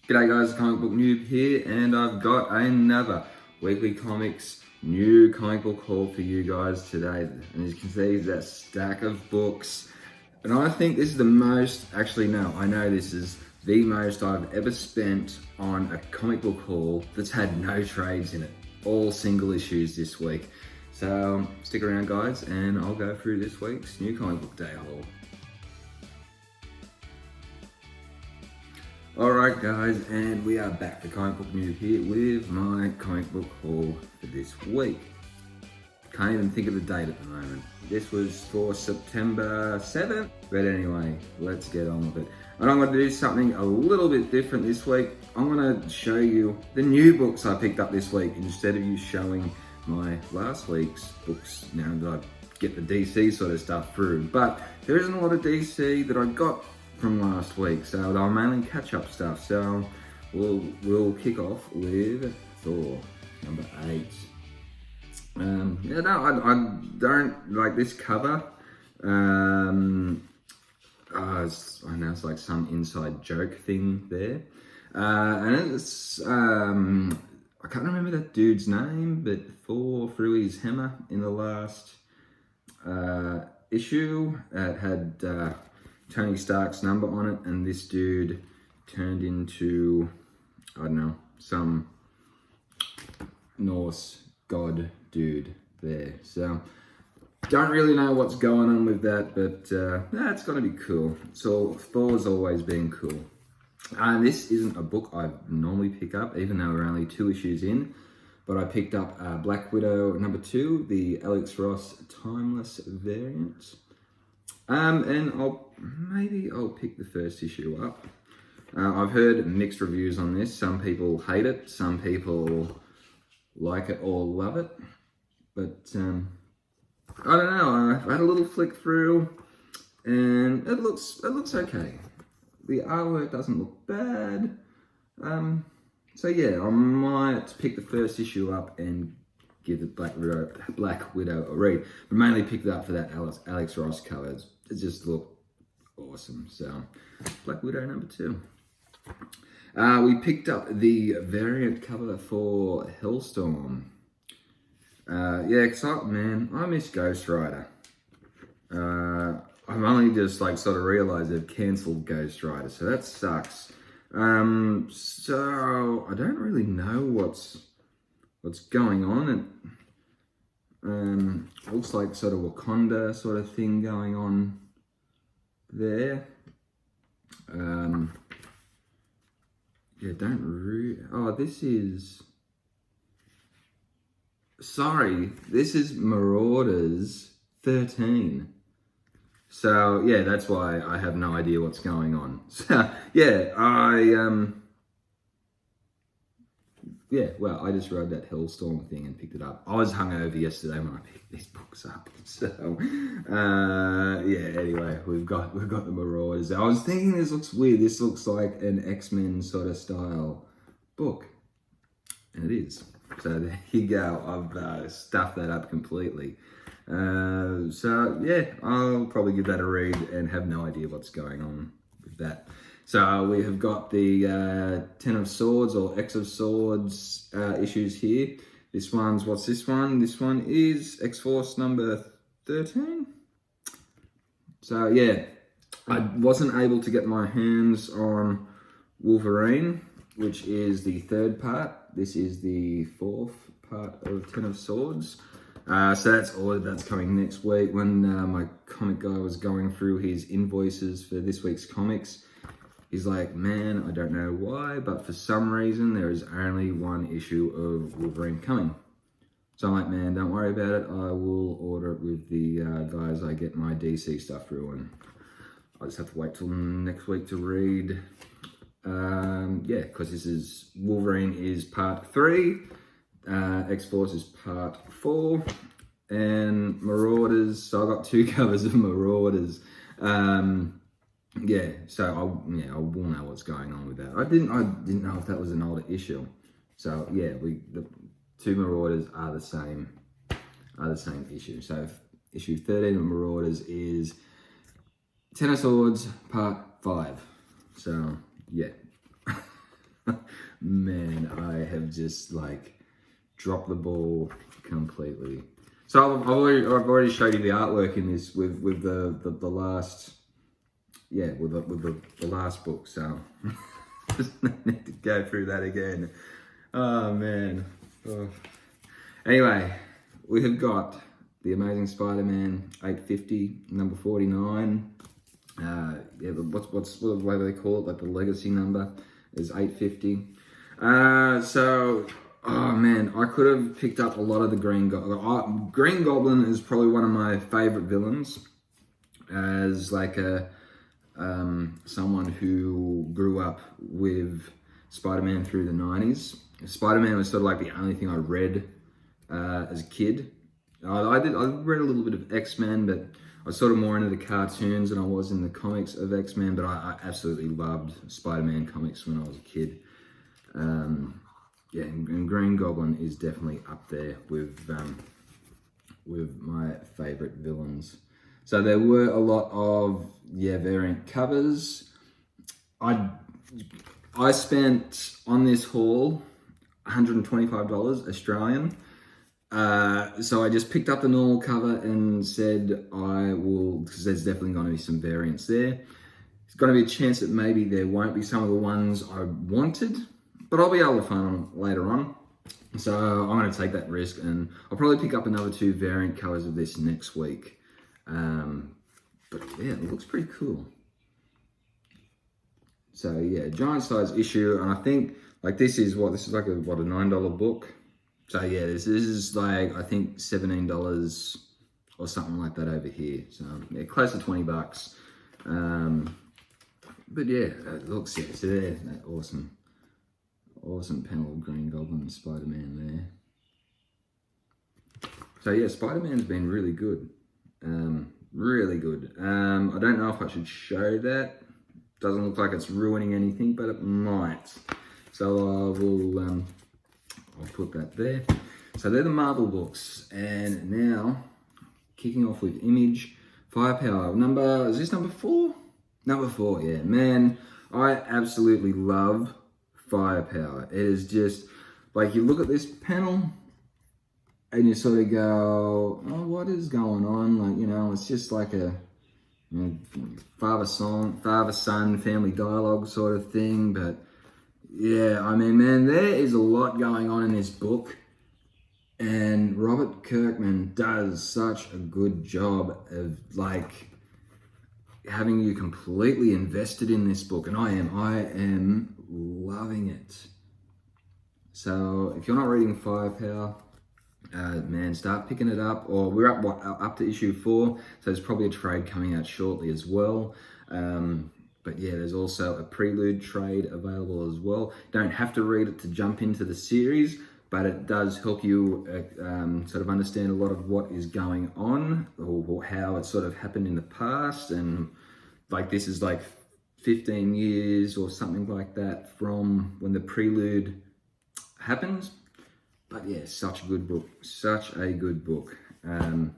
G'day guys, Comic Book Noob here, and I've got another weekly comics new comic book haul for you guys today. And as you can see, that stack of books. And I think this is the most, actually no, I know this is the most I've ever spent on a comic book haul that's had no trades in it. All single issues this week. So stick around guys, and I'll go through this week's new comic book day haul. Alright guys, and we are back to Comic Book Noob here with my comic book haul for this week. Can't even think of the date at the moment. This was for September 7th, but anyway, let's get on with it. And I'm going to do something a little bit different this week. I'm going to show you the new books I picked up this week instead of you showing my last week's books now that I get the DC sort of stuff through. But there isn't a lot of DC that I got from last week, so they'll mainly catch up stuff. So we'll kick off with Thor number 8. Yeah, no, I don't like this cover. I know it's like some inside joke thing there, and it's I can't remember that dude's name, but Thor threw his hammer in the last issue. It had Tony Stark's number on it, and this dude turned into, I don't know, some Norse god dude there. So, don't really know what's going on with that, but it's gonna be cool. So, Thor's always been cool. This isn't a book I normally pick up, even though we're only 2 issues in, but I picked up Black Widow number 2, the Alex Ross Timeless variant. And I'll pick the first issue up. I've heard mixed reviews on this. Some people hate it, some people like it or love it. But I don't know. I've had a little flick through, and it looks okay. The artwork doesn't look bad. So yeah, I might pick the first issue up and give the Black Widow a read. But mainly picked it up for that Alex Ross covers. It just looked awesome. So, Black Widow number 2. We picked up the variant cover for Hellstorm. Yeah, I miss Ghost Rider. I've only just sort of realised they've cancelled Ghost Rider, so that sucks. So I don't really know what's going on. It looks like sort of Wakanda sort of thing going on there. Yeah, this is Marauders 13. So yeah, that's why I have no idea what's going on. So yeah, I just read that Hellstorm thing and picked it up. I was hungover yesterday when I picked these books up. So, anyway, we've got the Marauders. I was thinking this looks weird. This looks like an X-Men sort of style book. And it is. So there you go. I've stuffed that up completely. So, yeah, I'll probably give that a read and have no idea what's going on with that. So we have got the 10 of Swords or X of Swords issues here. What's this one? This one is X-Force number 13. So yeah, I wasn't able to get my hands on Wolverine, which is the 3rd part. This is the 4th part of 10 of Swords. So that's coming next week. When my comic guy was going through his invoices for this week's comics, he's like, man, I don't know why, but for some reason, there is only 1 issue of Wolverine coming. So I'm like, man, don't worry about it. I will order it with the guys I get my DC stuff through, and I'll just have to wait till next week to read. Yeah, because this is, Wolverine is part 3, X-Force is part 4, and Marauders, so I got 2 covers of Marauders. Yeah, so I will know what's going on with that. I didn't know if that was an older issue. So yeah, the 2 Marauders are the same issue. So issue 13 of Marauders is 10 of Swords part 5. So yeah, Man, I have just like dropped the ball completely. So I've already showed you the artwork in this with the last, yeah, with the last book. So just need to go through that again. Oh man. Oh. Anyway, we have got the Amazing Spider-Man 850 number 49. Yeah, what's the way they call it? Like the legacy number is 850. So, oh man, I could have picked up a lot of the Green Goblin. Green Goblin is probably one of my favorite villains. As like someone who grew up with Spider-Man through the 90s. Spider-Man was sort of like the only thing I read as a kid. I read a little bit of X-Men, but I was sort of more into the cartoons than I was in the comics of X-Men, but I absolutely loved Spider-Man comics when I was a kid. Yeah, and Green Goblin is definitely up there with my favorite villains. So there were a lot of variant covers. I spent on this haul $125 Australian. So I just picked up the normal cover and said I will, because there's definitely going to be some variants there. There's going to be a chance that maybe there won't be some of the ones I wanted, but I'll be able to find them later on. So I'm going to take that risk, and I'll probably pick up another 2 variant covers of this next week. But yeah, it looks pretty cool. So yeah, giant size issue, and I think like this is like a $9 book. So yeah, this is like, I think $17 or something like that over here. So yeah, close to $20. But yeah, it looks, yeah, so there, that awesome panel of Green Goblin and Spider-Man there. So yeah, Spider-Man's been really good. Really good. I don't know if I should show that. Doesn't look like it's ruining anything, but it might. So I will, I'll put that there. So they're the Marvel books. And now, kicking off with Image, Firepower. Is this number 4? Number 4, yeah. Man, I absolutely love Firepower. It is just, like, you look at this panel, and you sort of go, oh, what is going on? Like, you know, it's just like a father-son, family dialogue sort of thing. But yeah, I mean, man, there is a lot going on in this book. And Robert Kirkman does such a good job of like having you completely invested in this book. And I am loving it. So if you're not reading Firepower, man, start picking it up. Or we're up to issue 4, so there's probably a trade coming out shortly as well. But yeah, there's also a prelude trade available as well. Don't have to read it to jump into the series, but it does help you sort of understand a lot of what is going on, or how it sort of happened in the past. And like, this is like 15 years or something like that from when the prelude happens. But yeah, such a good book. Such a good book. I don't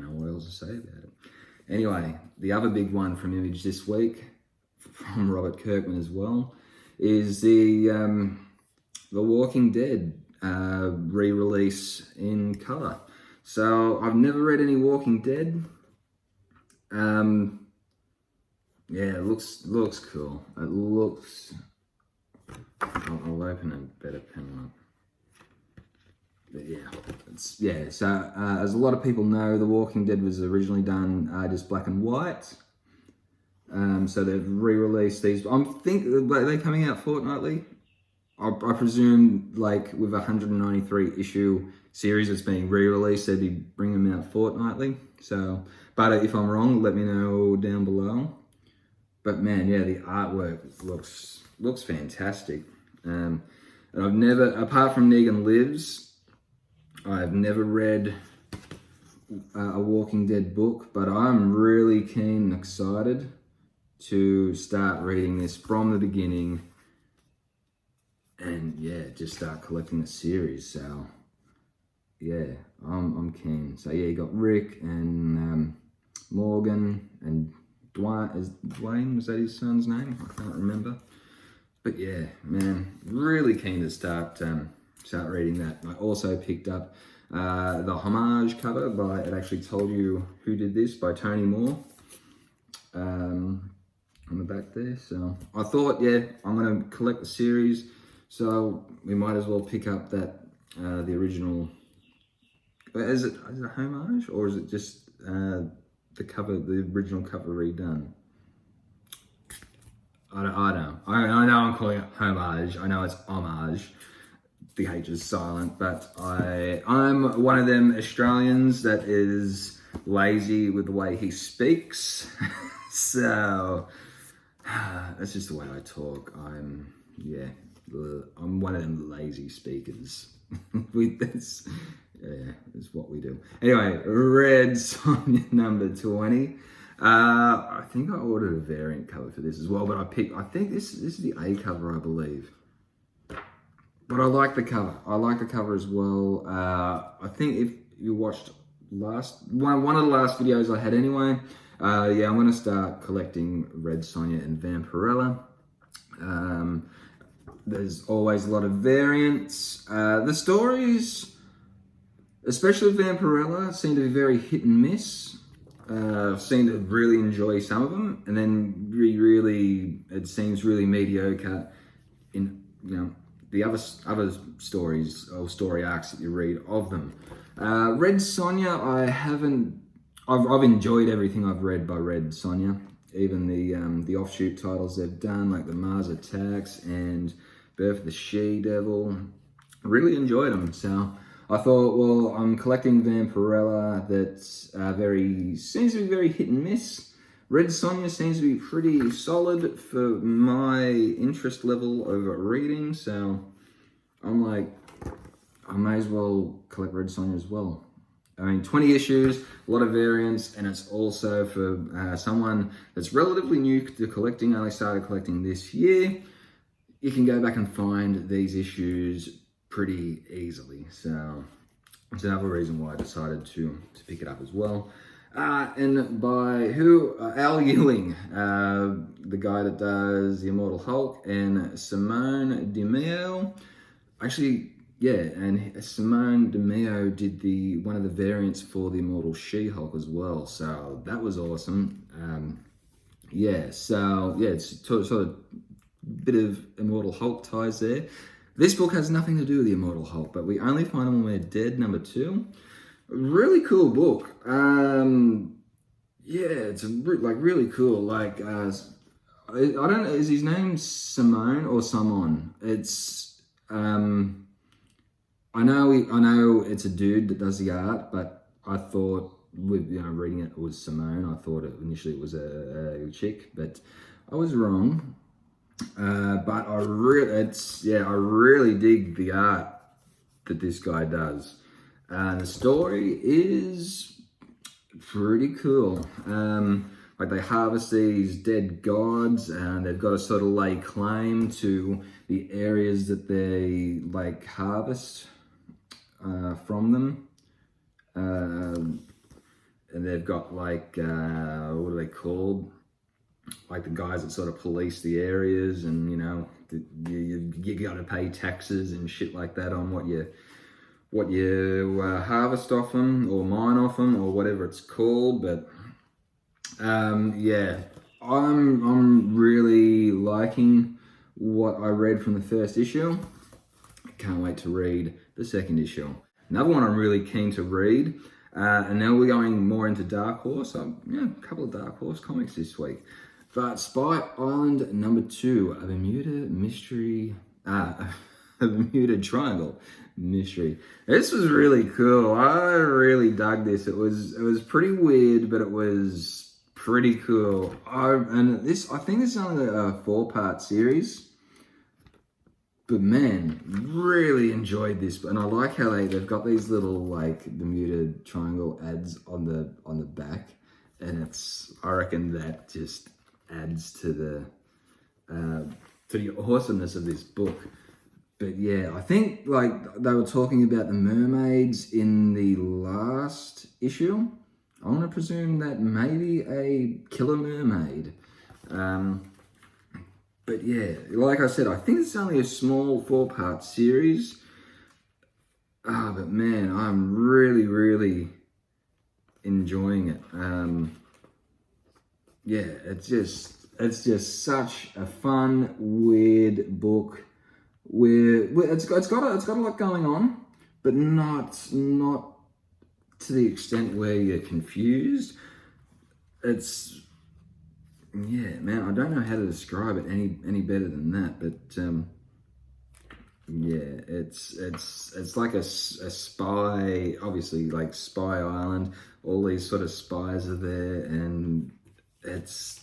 know what else to say about it. Anyway, the other big one from Image this week, from Robert Kirkman as well, is the Walking Dead re-release in colour. So I've never read any Walking Dead. Yeah, it looks cool. It looks. I'll open a better panel up. But yeah, so as a lot of people know, The Walking Dead was originally done just black and white. So they've re-released these. Are they coming out fortnightly? I presume, like with a 193 issue series that's being re-released, they'd be bringing them out fortnightly. So, but if I'm wrong, let me know down below. But man, yeah, the artwork looks fantastic. And I've never, apart from Negan Lives, I've never read a Walking Dead book, but I'm really keen and excited to start reading this from the beginning, and yeah, just start collecting the series. So yeah, I'm keen. So yeah, you got Rick and Morgan and Dwayne, was that his son's name? I can't remember. But yeah, man, really keen to start reading that. I also picked up the homage cover by, it actually told you who did this, by Tony Moore. On the back there. So I thought, yeah, I'm going to collect the series. So we might as well pick up that, the original. Is it a homage, or is it just the cover, the original cover redone? I know I'm calling it homage. I know it's homage. The H is silent, but I'm one of them Australians that is lazy with the way he speaks. So that's just the way I talk. I'm one of them lazy speakers. That's what we do. Anyway, Red Sonja number 20. I think I ordered a variant cover for this as well, but I think this is the A cover, I believe. But I like the cover. I like the cover as well. I think if you watched one of the last videos I had anyway, yeah, I'm going to start collecting Red Sonja and Vampirella. There's always a lot of variants. The stories, especially Vampirella, seem to be very hit and miss. I've seemed to really enjoy some of them, and then it seems really mediocre in, the other stories or story arcs that you read of them. Red Sonja, I've enjoyed everything I've read by Red Sonja. Even the offshoot titles they've done, like the Mars Attacks and Birth of the She-Devil, really enjoyed them. So I thought, well, I'm collecting Vampirella. That's seems to be very hit and miss. Red Sonja seems to be pretty solid for my interest level of reading. So I'm like, I may as well collect Red Sonja as well. I mean, 20 issues, a lot of variants, and it's also for someone that's relatively new to collecting. I only started collecting this year. You can go back and find these issues pretty easily. So it's another reason why I decided to pick it up as well. And by Al Ewing, the guy that does The Immortal Hulk, and Simone DeMeo. Actually, yeah, and Simone DeMeo did one of the variants for The Immortal She-Hulk as well. So that was awesome. It's sort of bit of Immortal Hulk ties there. This book has nothing to do with the Immortal Hulk, but We Only Find Them When We're Dead, number 2. Really cool book. It's really cool. Like, I don't know, is his name Simone or Simon? It's, I know it's a dude that does the art, but I thought with, reading it was Simone. I thought initially it was a chick, but I was wrong. But I really dig the art that this guy does. The story is pretty cool. Like, they harvest these dead gods, and they've got to sort of lay claim to the areas that they harvest from them. And they've got what are they called? Like the guys that sort of police the areas, and you got to pay taxes and shit like that on what you harvest off them or mine off them or whatever it's called. But I'm really liking what I read from the first issue. I can't wait to read the second issue. Another one I'm really keen to read, and now we're going more into Dark Horse. A couple of Dark Horse comics this week. But Spy Island number 2, a Bermuda Triangle mystery. This was really cool. I really dug this. It was pretty weird, but it was pretty cool. I think this is only a 4-part series. But man, really enjoyed this. And I like how they've got these little Bermuda Triangle ads on the back, and I reckon that just adds to the awesomeness of this book. But yeah, I think they were talking about the mermaids in the last issue. I want to presume that maybe a killer mermaid. But yeah, like I said, I think it's only a small 4-part series. But man, I'm really, really enjoying it. Yeah, it's just such a fun, weird book. Where it's got a lot going on, but not to the extent where you're confused. It's yeah, man. I don't know how to describe it any better than that. But yeah, it's like a spy, obviously, like Spy Island. All these sort of spies are there, and it's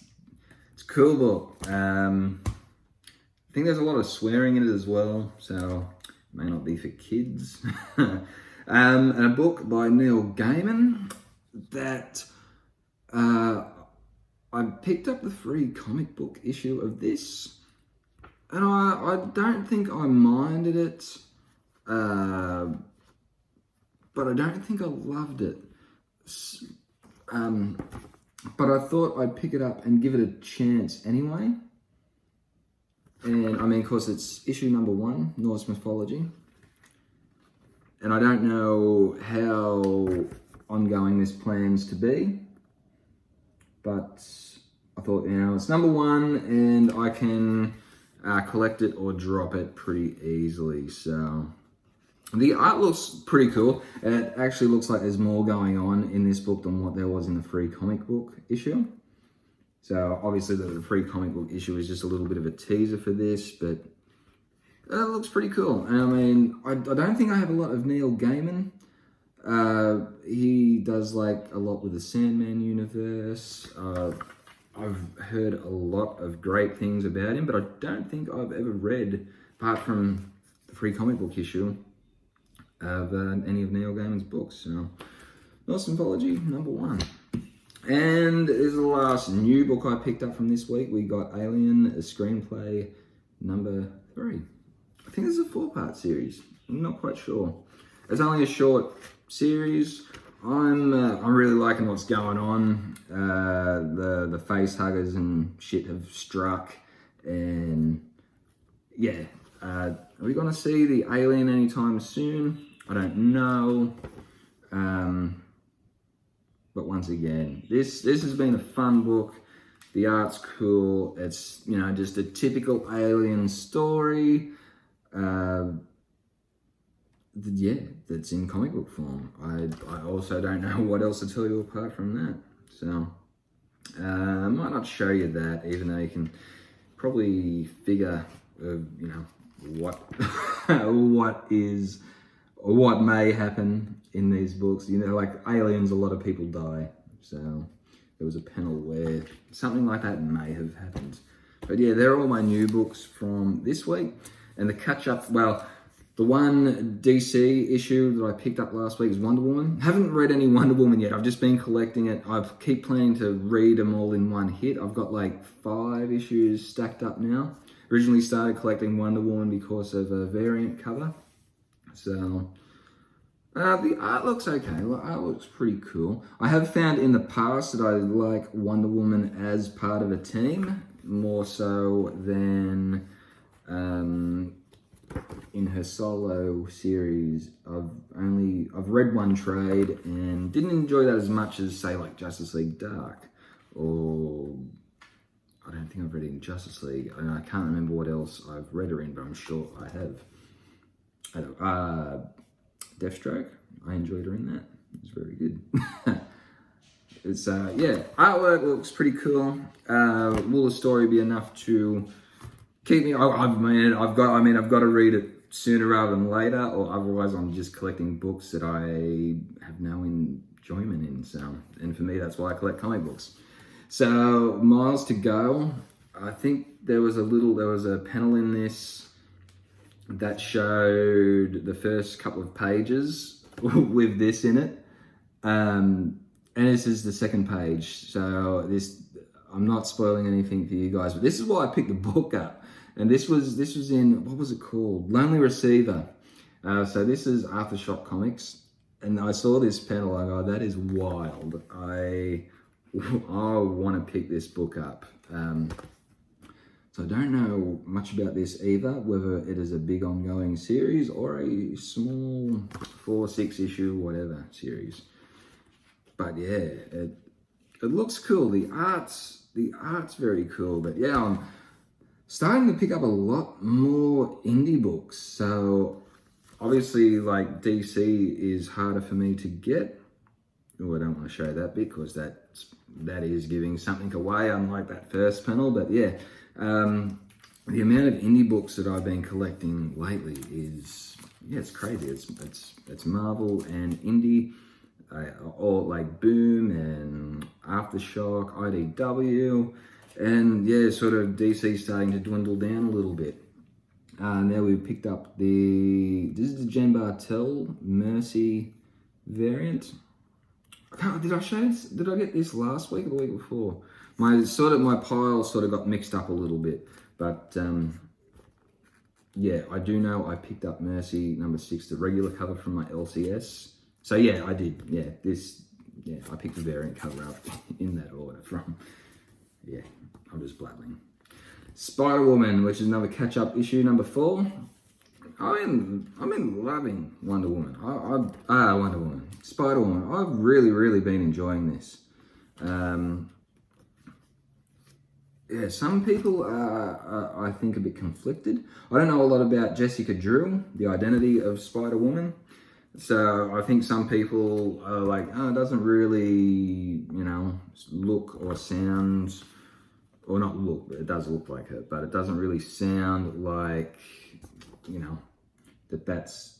a cool book. I think there's a lot of swearing in it as well, so it may not be for kids. And a book by Neil Gaiman that I picked up the free comic book issue of this, and I don't think I minded it, but I don't think I loved it. But I thought I'd pick it up and give it a chance anyway. And I mean, of course, it's issue number 1, Norse mythology. And I don't know how ongoing this plans to be, but I thought, it's number 1 and I can collect it or drop it pretty easily. So the art looks pretty cool. It actually looks like there's more going on in this book than what there was in the free comic book issue. So obviously the free comic book issue is just a little bit of a teaser for this, but it looks pretty cool. And I mean, I don't think I have a lot of Neil Gaiman. He does like a lot with the Sandman universe. I've heard a lot of great things about him, but I don't think I've ever read, apart from the free comic book issue, of any of Neil Gaiman's books. So Norse mythology, number 1. And this is the last new book I picked up from this week. We got Alien, a screenplay, number 3. I think this is a 4-part series. I'm not quite sure. It's only a short series. I'm really liking what's going on. The face huggers and shit have struck, and yeah, are we gonna see the alien anytime soon? I don't know. But once again, this has been a fun book. The art's cool. It's, just a typical alien story. Yeah, that's in comic book form. I also don't know what else to tell you apart from that. So, I might not show you that, even though you can probably figure, what what may happen in these books. Like aliens, a lot of people die. So there was a panel where something like that may have happened. But yeah, they're all my new books from this week. And the catch-up, well, the one DC issue that I picked up last week is Wonder Woman. Haven't read any Wonder Woman yet. I've just been collecting it. I keep planning to read them all in one hit. I've got like 5 issues stacked up now. Originally started collecting Wonder Woman because of a variant cover. So the art looks okay. The art looks pretty cool. I have found in the past that I like Wonder Woman as part of a team more so than in her solo series. I've read one trade and didn't enjoy that as much as, say, like Justice League Dark, or I don't think I've read it in Justice League. I can't remember what else I've read her in, but I'm sure I have. Deathstroke, I enjoyed her in that. It was very good. It's yeah, artwork looks pretty cool. Will the story be enough to keep me? I've got to read it sooner rather than later, or otherwise I'm just collecting books that I have no enjoyment in. So, and for me, that's why I collect comic books. So, miles to go. I think there was a panel in this that showed the first couple of pages with this in it. And this is the second page. So I'm not spoiling anything for you guys, but this is why I picked the book up. And this was in, what was it called? Lonely Receiver. So this is Aftershock Comics. And I saw this panel, I go, that is wild. I want to pick this book up. So I don't know much about this either, whether it is a big ongoing series or a small 4-6 issue, whatever series. But yeah, it looks cool. The art's very cool. But yeah, I'm starting to pick up a lot more indie books. So obviously, like, DC is harder for me to get. Oh, I don't want to show that because that is giving something away, unlike that first panel. But yeah, the amount of indie books that I've been collecting lately is, yeah, it's crazy. It's Marvel and indie, or like Boom and Aftershock, IDW, and yeah, sort of DC starting to dwindle down a little bit. Now we've picked up this is the Jen Bartel Mercy variant. Did I show this? Did I get this last week or the week before? My pile sort of got mixed up a little bit, but yeah, I do know I picked up Mercy number 6, the regular cover from my LCS. So yeah, I did. Yeah, I picked the variant cover up in that order from. Yeah, I'm just blabbing. Spider-Woman, which is another catch-up issue, number 4. I'm loving Wonder Woman. Wonder Woman. Spider-Woman. I've really been enjoying this. Yeah, some people are, I think, a bit conflicted. I don't know a lot about Jessica Drew, the identity of Spider-Woman. So I think some people are like, it doesn't really, look or sound, or not look, but it does look like her, but it doesn't really sound like, that's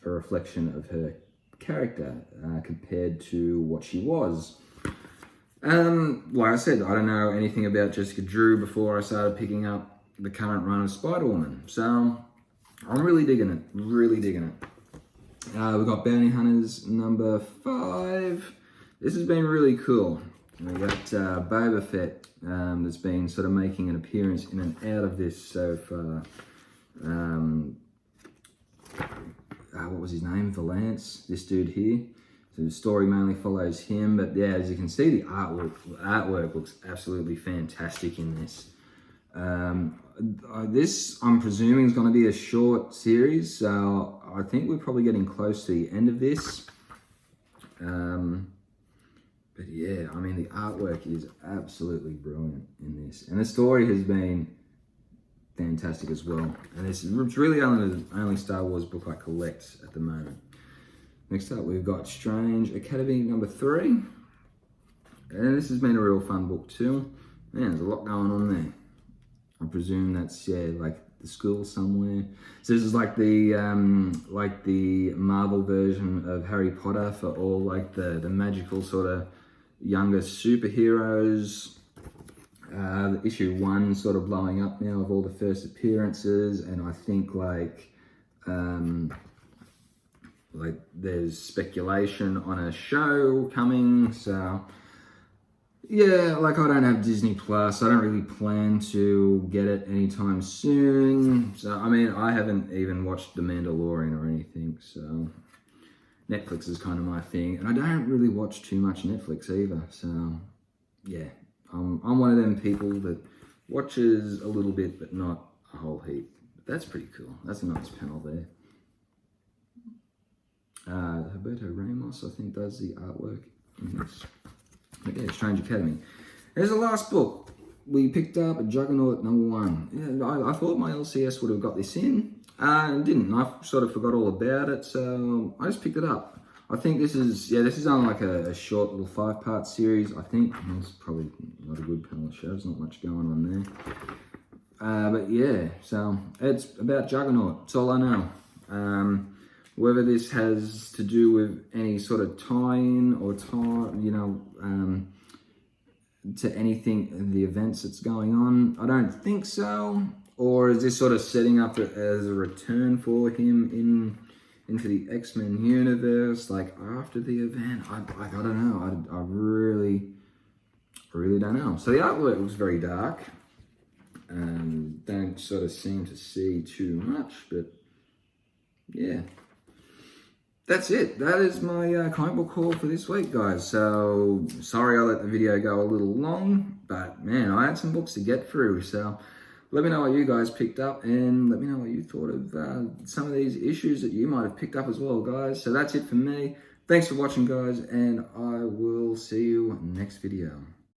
a reflection of her character compared to what she was. Like I said, I don't know anything about Jessica Drew before I started picking up the current run of Spider-Woman. So I'm really digging it. We've got Bounty Hunters number 5. This has been really cool. We got Boba Fett that's been sort of making an appearance in and out of this so far. What was his name? Valance, this dude here. So the story mainly follows him, but yeah, as you can see, the artwork looks absolutely fantastic in this. This, I'm presuming, is going to be a short series, so I think we're probably getting close to the end of this. But yeah, I mean, the artwork is absolutely brilliant in this, and the story has been fantastic as well. And it's really only Star Wars book I collect at the moment. Next up, we've got Strange Academy number 3. And this has been a real fun book too. Man, there's a lot going on there. I presume that's, like the school somewhere. So this is like the Marvel version of Harry Potter for all like the magical sort of younger superheroes. Issue 1 sort of blowing up now of all the first appearances, and I think like there's speculation on a show coming. So yeah, like I don't have Disney Plus. I don't really plan to get it anytime soon. So I mean, I haven't even watched The Mandalorian or anything. So Netflix is kind of my thing, and I don't really watch too much Netflix either. So yeah, I'm one of them people that watches a little bit, but not a whole heap. But that's pretty cool. That's a nice panel there. Roberto Ramos, I think, does the artwork in this. But yeah, Strange Academy. There's the last book. We picked up Juggernaut number 1. Yeah, I thought my LCS would have got this in. It didn't. I sort of forgot all about it, so I just picked it up. I think this is only like a short little 5-part series, I think. It's probably not a good panel show. There's not much going on there. But yeah, so it's about Juggernaut. That's all I know. Whether this has to do with any sort of tie-in or to anything, the events that's going on, I don't think so. Or is this sort of setting up as a return for him into the X-Men universe, like after the event? I don't know. I really don't know. So the artwork looks very dark. Don't sort of seem to see too much, but yeah. That's it. That is my comic book haul for this week, guys. So, sorry I let the video go a little long, but man, I had some books to get through. So, let me know what you guys picked up, and let me know what you thought of some of these issues that you might have picked up as well, guys. So that's it for me. Thanks for watching, guys, and I will see you next video.